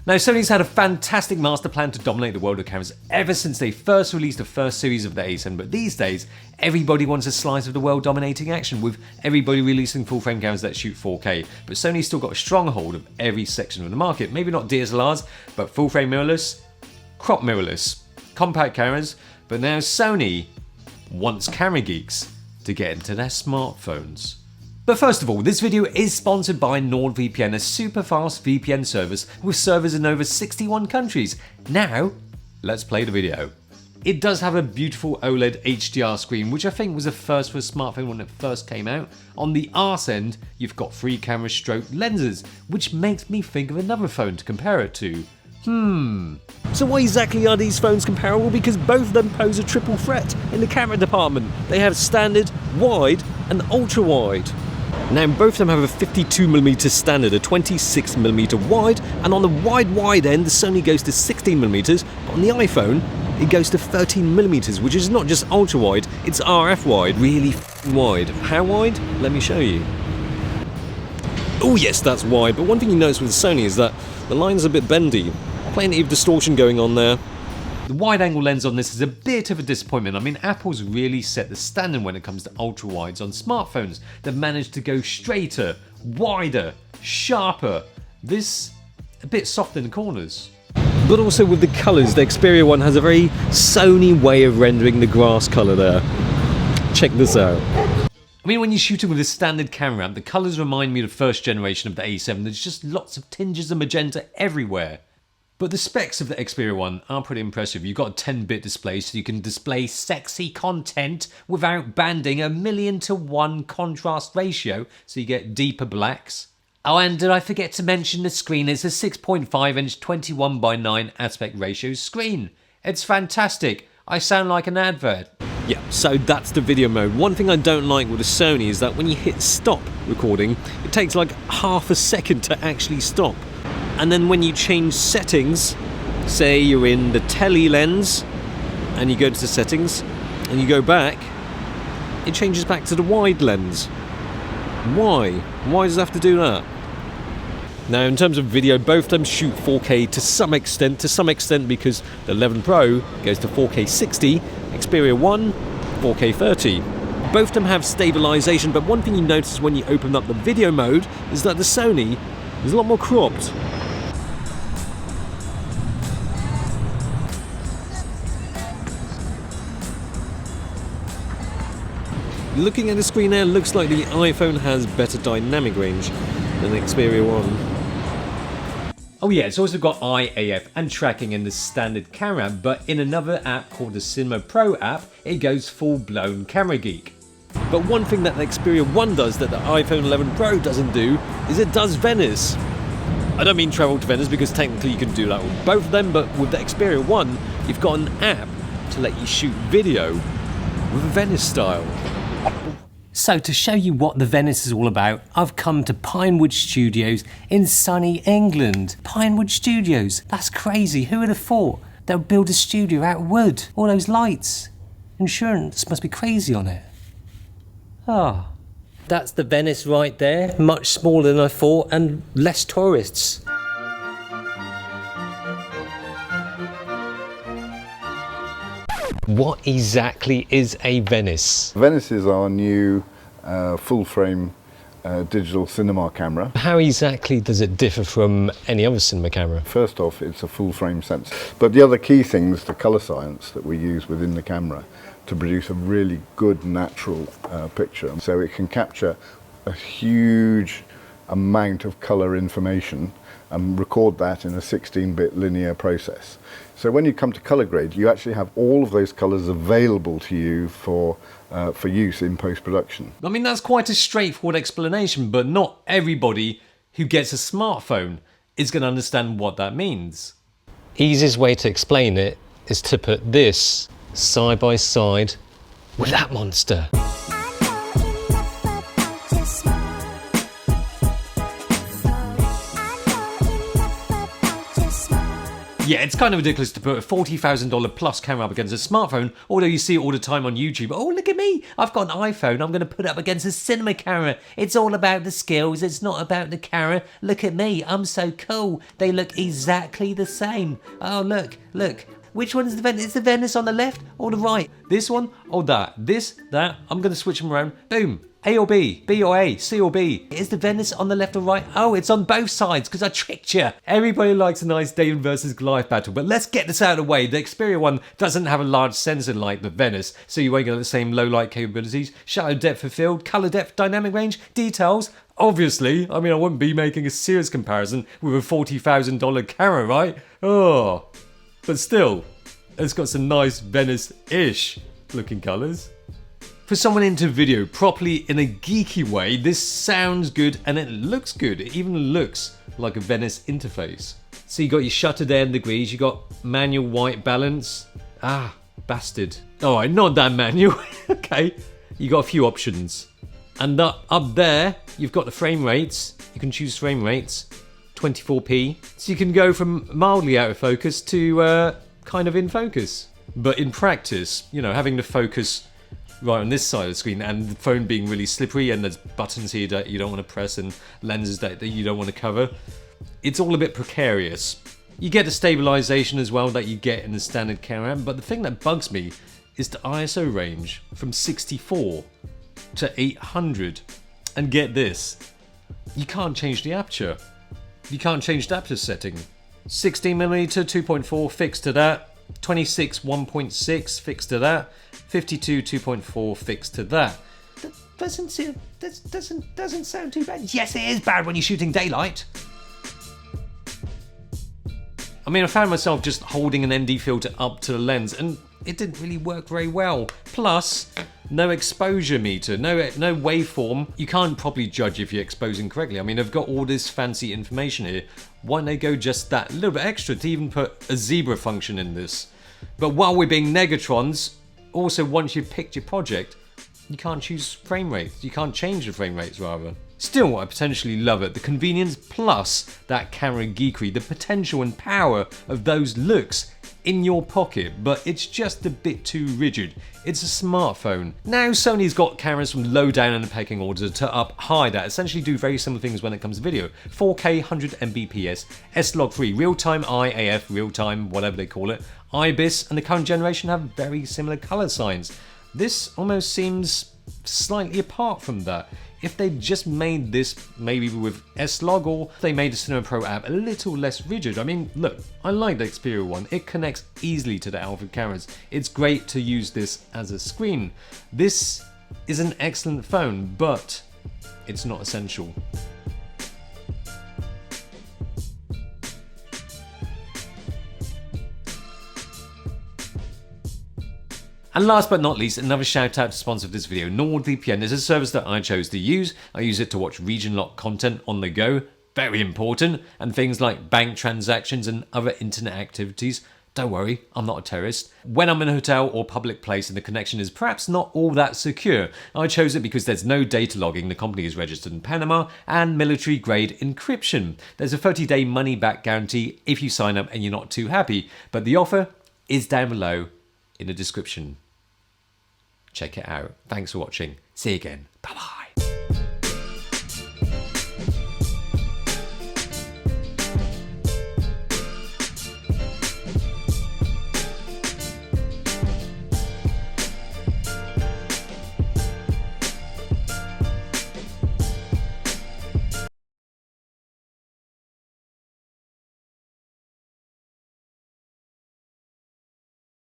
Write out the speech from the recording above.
Now, Sony's had a fantastic master plan to dominate the world of cameras ever since they first released the first series of the A7, but these days, everybody wants a slice of the world dominating action, with everybody releasing full-frame cameras that shoot 4K. But Sony's still got a strong hold of every section of the market. Maybe not DSLRs, but full-frame mirrorless, crop mirrorless, compact cameras, but now Sony wants camera geeks to get into their smartphones. But first of all, this video is sponsored by NordVPN, a super fast VPN service with servers in over 61 countries. Now, let's play the video. It does have a beautiful OLED HDR screen, which I think was a first for a smartphone when it first came out. On the arse end, you've got 3 camera stroke lenses, which makes me think of another phone to compare it to. So why exactly are these phones comparable? Because both of them pose a triple threat in the camera department. They have standard, wide and ultra wide. Now both of them have a 52mm standard, a 26mm wide, and on the wide end the Sony goes to 16mm, but on the iPhone it goes to 13mm, which is not just ultra wide, it's RF wide, really wide. How wide? Let me show you. Oh yes, that's wide, but one thing you notice with the Sony is that the line's a bit bendy. Plenty of distortion going on there. The wide-angle lens on this is a bit of a disappointment. I mean, Apple's really set the standard when it comes to ultra-wides on smartphones. They've managed to go straighter, wider, sharper. This, a bit soft in the corners. But also with the colours, the Xperia one has a very Sony way of rendering the grass colour there. Check this out. I mean, when you're shooting with a standard camera, the colours remind me of the first generation of the A7. There's just lots of tinges of magenta everywhere. But the specs of the Xperia one are pretty impressive. You've got a 10-bit display, so you can display sexy content without banding a 1,000,000:1 contrast ratio, so you get deeper blacks. Oh, and did I forget to mention the screen? It's a 6.5-inch 21:9 aspect ratio screen. It's fantastic. I sound like an advert. Yeah, so that's the video mode. One thing I don't like with the Sony is that when you hit stop recording, it takes like half a second to actually stop. And then when you change settings, say you're in the tele lens, and you go to the settings, and you go back, it changes back to the wide lens. Why? Why does it have to do that? Now, in terms of video, both of them shoot 4K to some extent because the 11 Pro goes to 4K 60, Xperia 1, 4K 30. Both of them have stabilization, but one thing you notice when you open up the video mode is that the Sony is a lot more cropped. Looking at the screen there, looks like the iPhone has better dynamic range than the Xperia 1. Oh yeah, it's also got IAF and tracking in the standard camera, but in another app called the Cine Pro app, it goes full-blown camera geek. But one thing that the Xperia 1 does that the iPhone 11 Pro doesn't do is it does Venice. I don't mean travel to Venice because technically you can do that with both of them, but with the Xperia 1, you've got an app to let you shoot video with a Venice style. So to show you what the Venice is all about, I've come to Pinewood Studios in sunny England. Pinewood Studios, that's crazy. Who would have thought they'll build a studio out of wood? All those lights. Insurance must be crazy on it. Ah, that's the Venice right there. Much smaller than I thought and less tourists. What exactly is a Venice? Venice is our new full-frame digital cinema camera. How exactly does it differ from any other cinema camera? First off, it's a full-frame sensor. But the other key thing is the colour science that we use within the camera to produce a really good natural picture. So it can capture a huge amount of colour information and record that in a 16-bit linear process. So when you come to color grade, you actually have all of those colors available to you for use in post-production. I mean, that's quite a straightforward explanation, but not everybody who gets a smartphone is going to understand what that means. Easiest way to explain it is to put this side by side with that monster. Yeah, it's kind of ridiculous to put a $40,000 plus camera up against a smartphone, although you see it all the time on YouTube. Oh, look at me, I've got an iPhone, I'm going to put it up against a cinema camera. It's all about the skills, it's not about the camera. Look at me, I'm so cool. They look exactly the same. Oh, look. Which one is the Venice? Is the Venice on the left or the right? This one or that? This, that. I'm going to switch them around. Boom. A or B, B or A, C or B. Is the Venice on the left or right? Oh, it's on both sides because I tricked you. Everybody likes a nice Damon versus Goliath battle, but let's get this out of the way. The Xperia one doesn't have a large sensor like the Venice, so you won't get the same low light capabilities, shutter depth of field, colour depth, dynamic range, details. Obviously, I wouldn't be making a serious comparison with a $40,000 camera, right? Oh, but still, it's got some nice Venice-ish looking colours. For someone into video properly in a geeky way, this sounds good and it looks good. It even looks like a Venice interface. So you got your shutter there in degrees, you got manual white balance. Ah, bastard. Alright, not that manual. Okay. You got a few options. And up there, you've got the frame rates. You can choose frame rates. 24p. So you can go from mildly out of focus to kind of in focus. But in practice, having the focus right on this side of the screen and the phone being really slippery and there's buttons here that you don't want to press and lenses that you don't want to cover, it's all a bit precarious. You get the stabilization as well that you get in the standard camera, but the thing that bugs me is the ISO range from 64 to 800. And get this, you can't change the aperture. You can't change the aperture setting. 16mm 2.4 fixed to that. 26 1.6 fixed to that, 52 2.4 fixed to that. That doesn't sound too bad. Yes, it is bad when you're shooting daylight. I found myself just holding an ND filter up to the lens and it didn't really work very well. Plus, no exposure meter, no waveform. You can't properly judge if you're exposing correctly. They've got all this fancy information here. Why don't they go just that little bit extra to even put a zebra function in this? But while we're being Negatrons, also once you've picked your project, you can't choose frame rates. You can't change the frame rates rather. Still, I potentially love it. The convenience plus that camera geekery, the potential and power of those looks in your pocket, but it's just a bit too rigid. It's a smartphone. Now Sony's got cameras from low down in the pecking order to up high that essentially do very similar things when it comes to video. 4K, 100 Mbps, S-Log free, real-time IAF, real-time, whatever they call it, IBIS, and the current generation have very similar colour signs. This almost seems slightly apart from that. If they just made this maybe with S-Log, or they made the Cinema Pro app a little less rigid. Look, I like the Xperia one. It connects easily to the Alpha cameras. It's great to use this as a screen. This is an excellent phone, but it's not essential. And last but not least, another shout out to sponsor of this video, NordVPN is a service that I chose to use. I use it to watch region-locked content on the go, very important, and things like bank transactions and other internet activities. Don't worry, I'm not a terrorist. When I'm in a hotel or public place and the connection is perhaps not all that secure, I chose it because there's no data logging, the company is registered in Panama, and military-grade encryption. There's a 30-day money-back guarantee if you sign up and you're not too happy, but the offer is down below in the description. Check it out. Thanks for watching. See you again. Bye-bye.